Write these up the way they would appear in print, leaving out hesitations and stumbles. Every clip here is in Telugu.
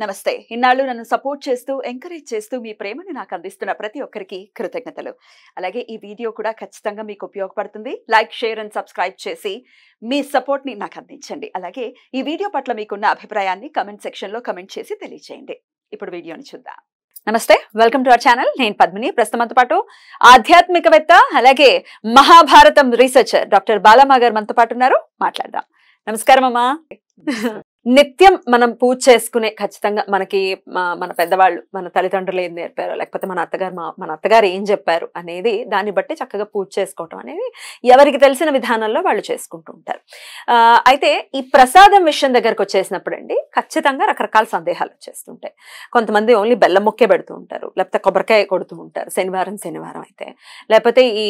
నమస్తే. ఇన్నాళ్ళు నన్ను సపోర్ట్ చేస్తూ, ఎంకరేజ్ చేస్తూ మీ ప్రేమని నాకు అందిస్తున్న ప్రతి ఒక్కరికి కృతజ్ఞతలు. అలాగే ఈ వీడియో కూడా ఖచ్చితంగా మీకు ఉపయోగపడుతుంది. లైక్, షేర్ అండ్ సబ్స్క్రైబ్ చేసి మీ సపోర్ట్‌ని నాకు అందించండి. అలాగే ఈ వీడియో పట్ల మీకున్న అభిప్రాయాన్ని కామెంట్ సెక్షన్‌లో కామెంట్ చేసి తెలియజేయండి. ఇప్పుడు వీడియోని చూద్దాం. నమస్తే, వెల్కమ్ టు అవర్ ఛానల్. నేను పద్మిని. ప్రస్తుతం మనతో పాటు ఆధ్యాత్మికవేత్త అలాగే మహాభారతం రీసెర్చర్ డాక్టర్ బాలమ్మ గారు మనతో పాటు ఉన్నారు. మాట్లాడదాం. నమస్కారం అమ్మా. నిత్యం మనం పూజ చేసుకునే ఖచ్చితంగా మనకి మన పెద్దవాళ్ళు మన తల్లిదండ్రులు ఏం నేర్పారో లేకపోతే మన అత్తగారు ఏం చెప్పారు అనేది దాన్ని బట్టి చక్కగా పూజ చేసుకోవటం అనేది ఎవరికి తెలిసిన విధానంలో వాళ్ళు చేసుకుంటూ ఉంటారు. అయితే ఈ ప్రసాదం విషయం దగ్గరకు వచ్చేసినప్పుడు అండి ఖచ్చితంగా రకరకాల సందేహాలు వచ్చేస్తుంటాయి. కొంతమంది ఓన్లీ బెల్లం ముక్కే పెడుతూ ఉంటారు, లేకపోతే కొబ్బరికాయ కొడుతూ ఉంటారు శనివారం అయితే, లేకపోతే ఈ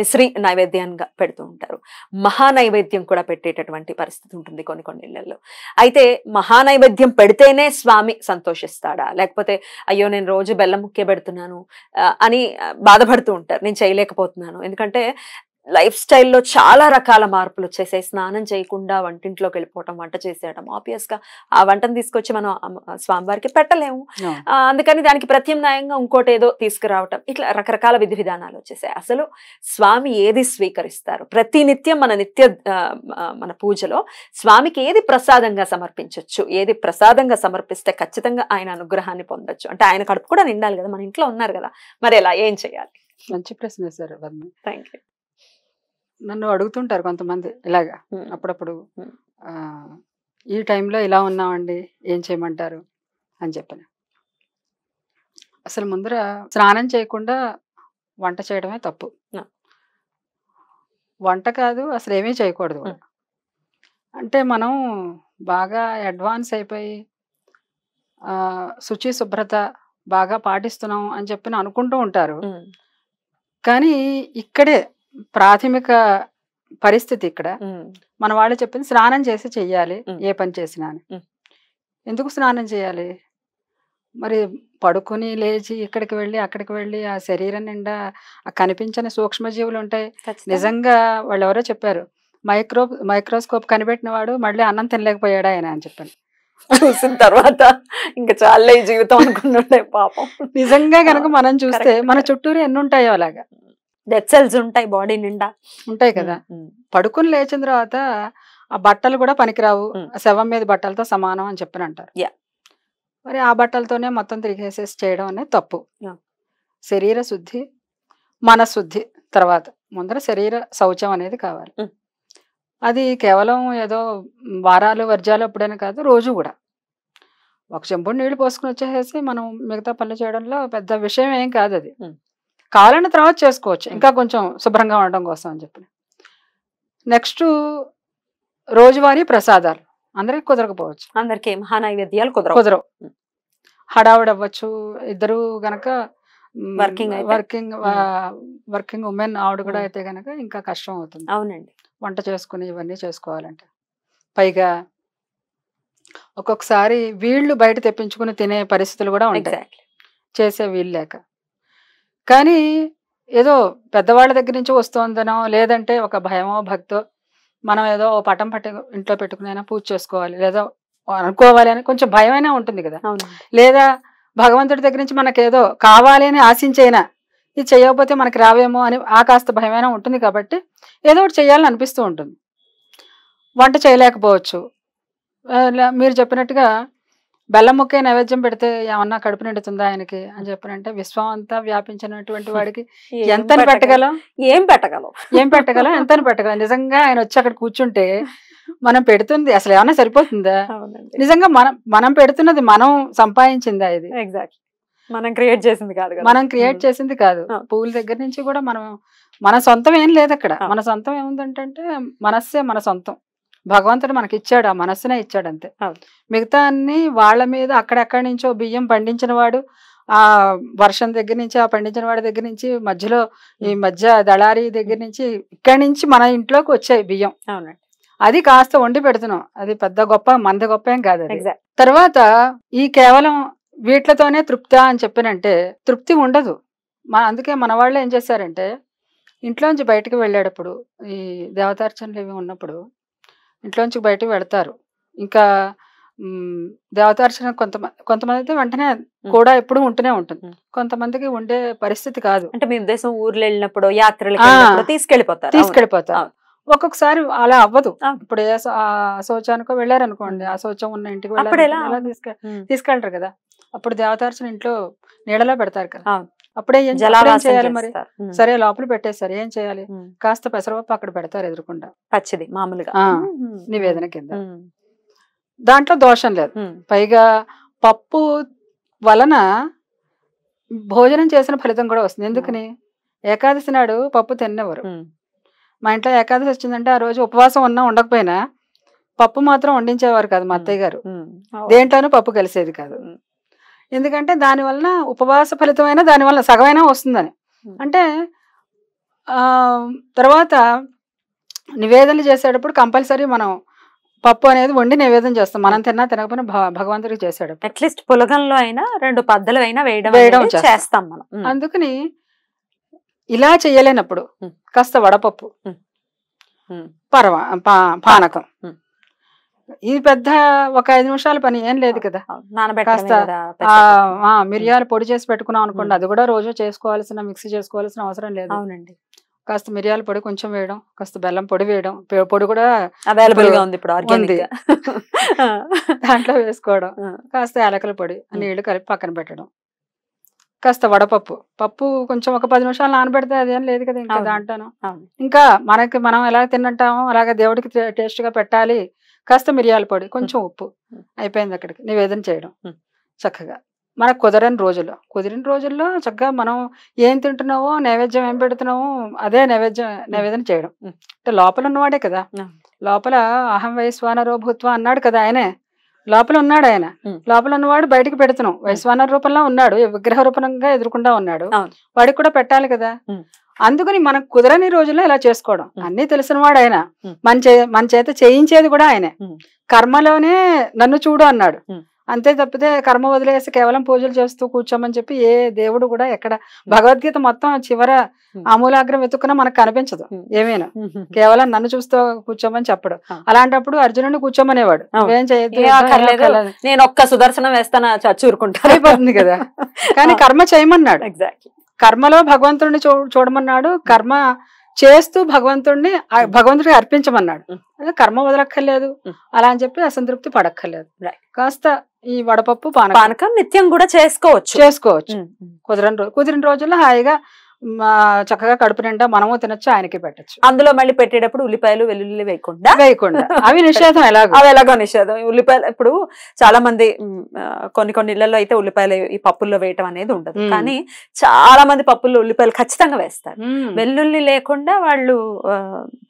మిశ్రీ నైవేద్యంగా పెడుతూ ఉంటారు. మహా నైవేద్యం కూడా పెట్టేటటువంటి పరిస్థితి ఉంటుంది కొన్ని ఇళ్లలో. అయితే మహానైవేద్యం పెడితేనే స్వామి సంతోషిస్తాడా, లేకపోతే అయ్యో నేను రోజు బెల్లం ముక్కే పెడుతున్నాను అని బాధపడుతూ ఉంటారు, నేను చేయలేకపోతున్నాను. ఎందుకంటే లైఫ్ స్టైల్లో చాలా రకాల మార్పులు వచ్చేసాయి. స్నానం చేయకుండా వంటింట్లోకి వెళ్ళిపోవటం, వంట చేసేయడం, ఆబ్వియస్ గా ఆ వంటను తీసుకొచ్చి మనం స్వామివారికి పెట్టలేము. అందుకని దానికి ప్రత్యామ్నాయంగా ఇంకోటి ఏదో తీసుకురావటం, ఇట్లా రకరకాల విధి విధానాలు వచ్చేసాయి. అసలు స్వామి ఏది స్వీకరిస్తారు? ప్రతినిత్యం మన పూజలో స్వామికి ఏది ప్రసాదంగా సమర్పించవచ్చు, ఏది ప్రసాదంగా సమర్పిస్తే ఖచ్చితంగా ఆయన అనుగ్రహాన్ని పొందొచ్చు? అంటే ఆయన కడుపు కూడా నిండాలి కదా, మన ఇంట్లో ఉన్నారు కదా, మరి ఎలా ఏం చేయాలి? మంచి ప్రశ్న సార్. Thank you. నన్ను అడుగుతుంటారు కొంతమంది ఇలాగా అప్పుడప్పుడు, ఈ టైంలో ఇలా ఉన్నామండి, ఏం చేయమంటారు అని చెప్పని. అసలు ముందర స్నానం చేయకుండా వంట చేయడమే తప్పు. వంట కాదు అసలు ఏమీ చేయకూడదు. అంటే మనం బాగా అడ్వాన్స్ అయిపోయి శుచి శుభ్రత బాగా పాటిస్తున్నాం అని చెప్పి అనుకుంటూ ఉంటారు. కానీ ఇక్కడే ప్రాథమిక పరిస్థితి ఇక్కడ మన వాళ్ళు చెప్పింది స్నానం చేసి చెయ్యాలి ఏ పని చేసినా అని. ఎందుకు స్నానం చేయాలి? మరి పడుకుని లేచి ఇక్కడికి వెళ్ళి అక్కడికి వెళ్ళి ఆ శరీరం నిండా కనిపించని సూక్ష్మజీవులు ఉంటాయి. నిజంగా వాళ్ళు ఎవరో చెప్పారు, మైక్రోస్కోప్ కనిపెట్టిన వాడు మళ్ళీ అన్నం తినలేకపోయాడా ఆయన అని చెప్పాను. చూసిన తర్వాత ఇంకా చాలా జీవితం అనుకున్నాడే పాపం. నిజంగా కనుక మనం చూస్తే మన చుట్టూరు ఎన్ని ఉంటాయో అలాగా డెడ్ సెల్స్ ఉంటాయి, బాడీ నిండా ఉంటాయి కదా. పడుకుని లేచిన తర్వాత ఆ బట్టలు కూడా పనికిరావు, శవం మీద బట్టలతో సమానం అని చెప్పని అంటారు. మరి ఆ బట్టలతోనే మొత్తం తిరిగేసేసి చేయడం అనేది తప్పు. శరీర శుద్ధి, మనశుద్ధి తర్వాత ముందర శరీర శౌచం అనేది కావాలి. అది కేవలం ఏదో వారాలు వర్జాలు ఎప్పుడైనా కాదు, రోజు కూడా ఒక చెంబుడు నీళ్లు పోసుకుని వచ్చేసేసి మనం మిగతా పనులు చేయడంలో పెద్ద విషయం ఏం కాదు. అది కావాలన్న తర్వాత చేసుకోవచ్చు, ఇంకా కొంచెం శుభ్రంగా ఉండడం కోసం అని చెప్పి. నెక్స్ట్ రోజువారీ ప్రసాదాలు అందరికి కుదరకపోవచ్చు, అందరికి మహానైవేద్యాలు కుదరవు. హడావుడి అవ్వచ్చు, ఇద్దరు గనక వర్కింగ్ ఉమెన్ ఆవిడ కూడా అయితే గనక ఇంకా కష్టం అవుతుంది. అవునండి, వంట చేసుకుని ఇవన్నీ చేసుకోవాలంటే. పైగా ఒక్కొక్కసారి వీళ్ళు బయట తెప్పించుకుని తినే పరిస్థితులు కూడా ఉంటాయి, చేసే వీళ్ళు లేక. కానీ ఏదో పెద్దవాళ్ళ దగ్గర నుంచి వస్తుందనో లేదంటే ఒక భయమో భక్తో మనం ఏదో పటం పట్టి ఇంట్లో పెట్టుకునైనా పూజ చేసుకోవాలి లేదా అనుకోవాలి అని కొంచెం భయమైనా ఉంటుంది కదా. లేదా భగవంతుడి దగ్గర నుంచి మనకేదో కావాలి అని ఆశించైనా ఇది చేయకపోతే మనకి రావేమో అని ఆ కాస్త భయమైనా ఉంటుంది. కాబట్టి ఏదో ఒకటి చేయాలని అనిపిస్తూ ఉంటుంది. వంట చేయలేకపోవచ్చు. మీరు చెప్పినట్టుగా బెల్లం ముక్కే నైవేద్యం పెడితే ఏమన్నా కడుపు నిండుతుందా ఆయనకి అని చెప్పనంటే, విశ్వం అంతా వ్యాపించినటువంటి వాడికి ఎంతని పెట్టగలం, ఏం పెట్టగలం ఎంతని పెట్టగలం. నిజంగా ఆయన వచ్చి అక్కడ కూర్చుంటే మనం పెడుతుంది అసలు ఏమన్నా సరిపోతుందా? నిజంగా మనం పెడుతున్నది మనం సంపాదించిందా? ఇది మనం క్రియేట్ చేసింది కాదు. పువ్వుల దగ్గర నుంచి కూడా మన సొంతం ఏం లేదు అక్కడ. మన సొంతం ఏముందంటే మనస్సే మన సొంతం. భగవంతుడు మనకి ఇచ్చాడు, ఆ మనస్సునే ఇచ్చాడు అంతే. మిగతా అన్ని వాళ్ళ మీద అక్కడెక్కడి నుంచో బియ్యం పండించిన వాడు, ఆ వర్షం దగ్గర నుంచి, ఆ పండించిన వాడి దగ్గర నుంచి, మధ్యలో ఈ మధ్య దళారీ దగ్గర నుంచి ఇక్కడి నుంచి మన ఇంట్లోకి వచ్చాయి బియ్యం. అవునండి, అది కాస్త వండి పెడుతున్నాం. అది పెద్ద గొప్ప మంద గొప్ప ఏం కాదు. తర్వాత ఈ కేవలం వీటితోనే తృప్తా అని చెప్పినంటే తృప్తి ఉండదు. అందుకే మన వాళ్ళు ఏం చేశారంటే, ఇంట్లోంచి బయటకు వెళ్ళేటప్పుడు ఈ దేవతార్చనలు ఇవి ఉన్నప్పుడు ఇంట్లోంచి బయటకు వెళ్తారు. ఇంకా దేవతార్చన కొంతమంది అయితే వెంటనే కూడా ఎప్పుడు ఉంటూనే ఉంటుంది, కొంతమందికి ఉండే పరిస్థితి కాదు. అంటే మీ ఉద్దేశం ఊర్లో వెళ్ళినప్పుడు యాత్రలు తీసుకెళ్ళిపోతారు. ఒక్కొక్కసారి అలా అవ్వదు. ఇప్పుడు శౌచానికో వెళ్ళారనుకోండి, ఆ శౌచం ఉన్న ఇంటికి తీసుకెళ్తారు కదా, అప్పుడు దేవతార్చన ఇంట్లో నీడలో పెడతారు కదా, అప్పుడే ఏం చేయాలి మరి? సరే లోపల పెట్టేస్తారు, ఏం చేయాలి? కాస్త పెసరపప్పు అక్కడ పెడతారు ఎదురుకుండా, పచ్చిది మామూలుగా నివేదన కింద. దాంట్లో దోషం లేదు. పైగా పప్పు వలన భోజనం చేసిన ఫలితం కూడా వస్తుంది. ఎందుకని? ఏకాదశి నాడు పప్పు తినేవారు. మా ఇంట్లో ఏకాదశి వచ్చిందంటే ఆ రోజు ఉపవాసం ఉన్నా ఉండకపోయినా పప్పు మాత్రం వండించేవారు కాదు మా అత్తయ్య గారు. దేంట్లోనూ పప్పు కలిసేది కాదు. ఎందుకంటే దానివల్ల ఉపవాస ఫలితమైన దానివల్ల సగమైనా వస్తుందని. అంటే తర్వాత నివేదనలు చేసేటప్పుడు కంపల్సరీ మనం పప్పు అనేది వండి నివేదన చేస్తాం. మనం తిన్నా తినకపోయినా భగవంతుడికి చేసేటప్పుడు అట్లీస్ట్ పులగంలో అయినా 2 పద్దలు అయినా వేయడం చేస్తాం మనం. అందుకని ఇలా చేయలేనప్పుడు కాస్త వడపప్పు, పానకం, ఇది పెద్ద ఒక 5 నిమిషాల పని ఏం లేదు కదా. కాస్త మిరియాలు పొడి చేసి పెట్టుకున్నాం అనుకోండి, అది కూడా రోజు మిక్సీ చేసుకోవాల్సిన అవసరం లేదు. అవునండి. కాస్త మిరియాల పొడి కొంచెం వేయడం, కాస్త బెల్లం పొడి వేయడం, పొడి కూడా అవైలబుల్ గా ఉంది ఇప్పుడు, దాంట్లో వేసుకోవడం, కాస్త యాలకుల పొడి, నీళ్లు కలిపి పక్కన పెట్టడం, కాస్త పప్పు కొంచెం ఒక 10 నిమిషాలు నానబెడితే అదేం లేదు కదా ఇంకా దాంట్లోనూ. ఇంకా మనం ఎలా తింటామో అలాగే దేవుడికి టేస్ట్ గా పెట్టాలి, కాస్త మిరియాల పొడి, కొంచెం ఉప్పు, అయిపోయింది. అక్కడికి నివేదన చేయడం చక్కగా. మనకు కుదిరిన రోజుల్లో చక్కగా మనం ఏం తింటున్నావో, నైవేద్యం ఏం పెడుతున్నావో అదే నివేదన చేయడం. అంటే లోపల ఉన్నవాడే కదా, లోపల అహం వైశ్వానరో భూత్వా అన్నాడు కదా ఆయనే, లోపల ఉన్నాడు ఆయన. లోపల ఉన్నవాడు బయటకు పెడుతున్నాం, వైశ్వానర రూపంలో ఉన్నాడు, విగ్రహ రూపంగా ఎదుర్కొంటా ఉన్నాడు, వాడికి కూడా పెట్టాలి కదా. అందుకని మనకు కుదరని రోజుల్లో ఇలా చేసుకోవడం. అన్ని తెలిసిన వాడు ఆయన, మన చేత చేయించేది కూడా ఆయనే. కర్మలోనే నన్ను చూడు అన్నాడు, అంతే తప్పితే కర్మ వదిలేసి కేవలం పూజలు చేస్తూ కూర్చోమని చెప్పి ఏ దేవుడు కూడా ఎక్కడ భగవద్గీత మొత్తం చివర ఆమూలాగ్రం వెతుక్కున్నా మనకు కనిపించదు ఏమైనా, కేవలం నన్ను చూస్తూ కూర్చోమని చెప్పడు. అలాంటప్పుడు అర్జునుడిని కూర్చోమనేవాడు, ఏం చేయొద్దు, నేను ఒక్క సుదర్శనం వేస్తాను చచ్చూరుకుంటా అయిపోతుంది కదా. కానీ కర్మ చేయమన్నాడు, కర్మలో భగవంతుడిని చూడమన్నాడు, కర్మ చేస్తూ భగవంతుడికి అర్పించమన్నాడు. అదే కర్మ వదలక్కర్లేదు అలా అని చెప్పి అసంతృప్తి పడక్కర్లేదు. కాస్త ఈ వడపప్పు పానకం నిత్యం కూడా చేసుకోవచ్చు. కుదిరిన రోజుల్లో హాయిగా చక్కగా కడుపు నిండా మనము తినొచ్చు, ఆయనకి పెట్టచ్చు. అందులో మళ్ళీ పెట్టేటప్పుడు ఉల్లిపాయలు వెల్లుల్లి వేయకుండా అవి నిషేధం. ఎలాగో నిషేధం. ఉల్లిపాయలు ఇప్పుడు చాలా మంది కొన్ని ఇళ్లలో అయితే ఉల్లిపాయలు ఈ పప్పుల్లో వేయటం అనేది ఉండదు, కానీ చాలా మంది పప్పుల్లో ఉల్లిపాయలు ఖచ్చితంగా వేస్తారు. వెల్లుల్లి లేకుండా వాళ్ళు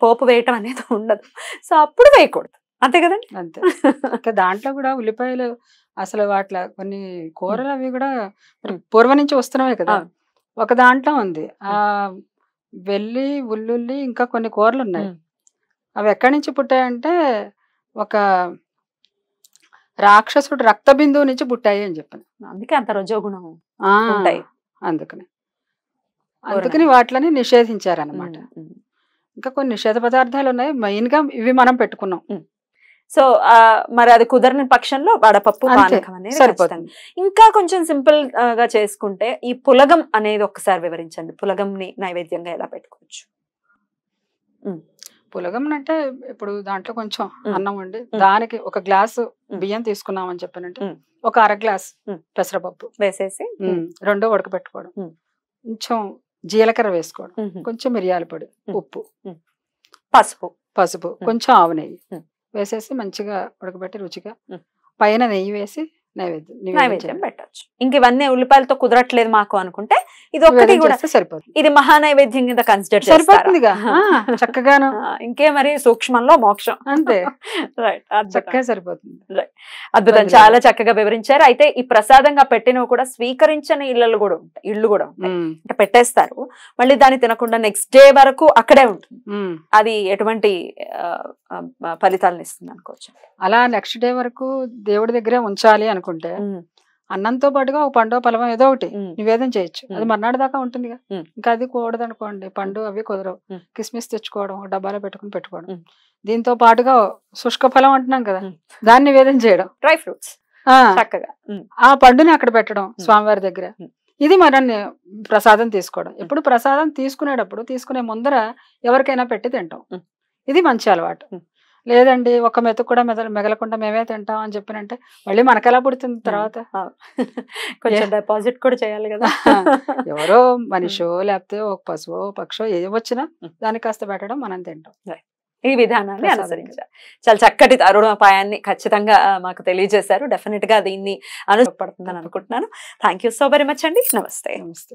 పోపు వేయటం అనేది ఉండదు, సో అప్పుడు వేయకూడదు, అంతే కదండి. అంతే. ఇంకా దాంట్లో కూడా ఉల్లిపాయలు అసలు వాటిలో కొన్ని కూరలు అవి కూడా పూర్వం నుంచి వస్తున్నాయి కదా. ఒక దాంట్లో ఉంది వెల్లి, ఉల్లుల్లి, ఇంకా కొన్ని కూరలు ఉన్నాయి. అవి ఎక్కడి నుంచి పుట్టాయంటే ఒక రాక్షసుడు రక్త బిందువు నుంచి పుట్టాయి అని చెప్పాను. అందుకే అంత రజోగుణం అందుకని వాటిని నిషేధించారనమాట. ఇంకా కొన్ని నిషేధ పదార్థాలు ఉన్నాయి, మెయిన్ గా ఇవి మనం పెట్టుకున్నాం. సో మరి అది కుదరని పక్షంలో వడపప్పు, పానకం అనేది సరిపోతుంది. ఇంకా కొంచెం సింపుల్ గా చేసుకుంటే ఈ పులగం అనేది ఒకసారి వివరించండి. పులగంని నైవేద్యంగా ఎలా పెట్టుకోవచ్చు? పులగం అంటే ఇప్పుడు దాంట్లో కొంచెం అన్నం వండి దానికి ఒక గ్లాసు బియ్యం తీసుకున్నాం అని చెప్పానంటే ఒక 1/2 గ్లాస్ పెసరపప్పు వేసేసి 2 ఉడకబెట్టుకోవడం, కొంచెం జీలకర్ర వేసుకోవడం, కొంచెం మిరియాల పొడి, ఉప్పు, పసుపు, కొంచెం ఆవు నెయ్యి వేసేసి మంచిగా ఉడకబెట్టి రుచిగా పైన నెయ్యి వేసి నైవేద్యం పెట్టచ్చు. ఇంక ఇవన్నీ ఉల్లిపాయలతో కుదరట్లేదు మాకు అనుకుంటే ఇది ఒక్కటి కూడా సరిపోతుంది. ఇది మహానైవేద్యం కింద కన్సిడర్ సరిపోతుంది చక్కగాను. ఇంకే మరి సూక్ష్మంలో మోక్షం, అంతే. చక్కగా సరిపోతుంది. అద్భుతం, చాలా చక్కగా వివరించారు. అయితే ఈ ప్రసాదంగా పెట్టినవి కూడా స్వీకరించని ఇళ్ళు కూడా ఉంటాయి. అంటే పెట్టేస్తారు, మళ్ళీ దాన్ని తినకుండా నెక్స్ట్ డే వరకు అక్కడే ఉంటుంది. అది ఎటువంటి ఫలితాలను ఇస్తుంది అనుకోవచ్చు? అలా నెక్స్ట్ డే వరకు దేవుడి దగ్గరే ఉంచాలి అనుకుంటే అన్నంతో పాటుగా ఒక పండు పలవం ఏదో ఒకటి ఉమ్, నివేదన చేయొచ్చు. అది ఉమ్. మర్నాడు దాకా ఉంటుందిగా. ఉమ్. ఇంకా అది కూడదు అనుకోండి, పండు అవి కుదరవు. ఉమ్. కిస్మిస్ తెచ్చుకోవడం, ఒక డబ్బాలో పెట్టుకోవడం. ఉమ్. దీంతో పాటుగా శుష్క ఫలం అంటున్నాం కదా, ఉమ్. దాన్ని నివేదన చేయడం. డ్రై ఫ్రూట్స్ ఆ చక్కగా. ఉమ్, ఆ పండుని అక్కడ పెట్టడం స్వామివారి దగ్గర. ఉమ్. ఇది మనల్ని ప్రసాదం తీసుకోవడం. ఎప్పుడు ప్రసాదం తీసుకునేటప్పుడు తీసుకునే ముందర ఎవరికైనా పెట్టి తింటాం. ఉమ్. ఇది మంచి అలవాటు. ఉమ్. లేదండి ఒక మెతుకు కూడా మిగలకుండా మేమే తింటాం అని చెప్పినంటే మళ్ళీ మనకెలా పుడుతుంది తర్వాత? కొంచెం డిపాజిట్ కూడా చేయాలి కదా. ఎవరో మనిషో లేకపోతే ఒక పశువో పక్షో ఏ వచ్చినా దాన్ని కాస్త పెట్టడం, మనం తింటాం. ఈ విధానాన్ని ప్రసాదం అనుసరించారు. చాలా చక్కటి తరుణోపాయాన్ని ఖచ్చితంగా మాకు తెలియజేశారు. డెఫినెట్ గా దీన్ని అనుపడుతుందని అనుకుంటున్నాను. Thank you so very much అండి. నమస్తే. నమస్తే.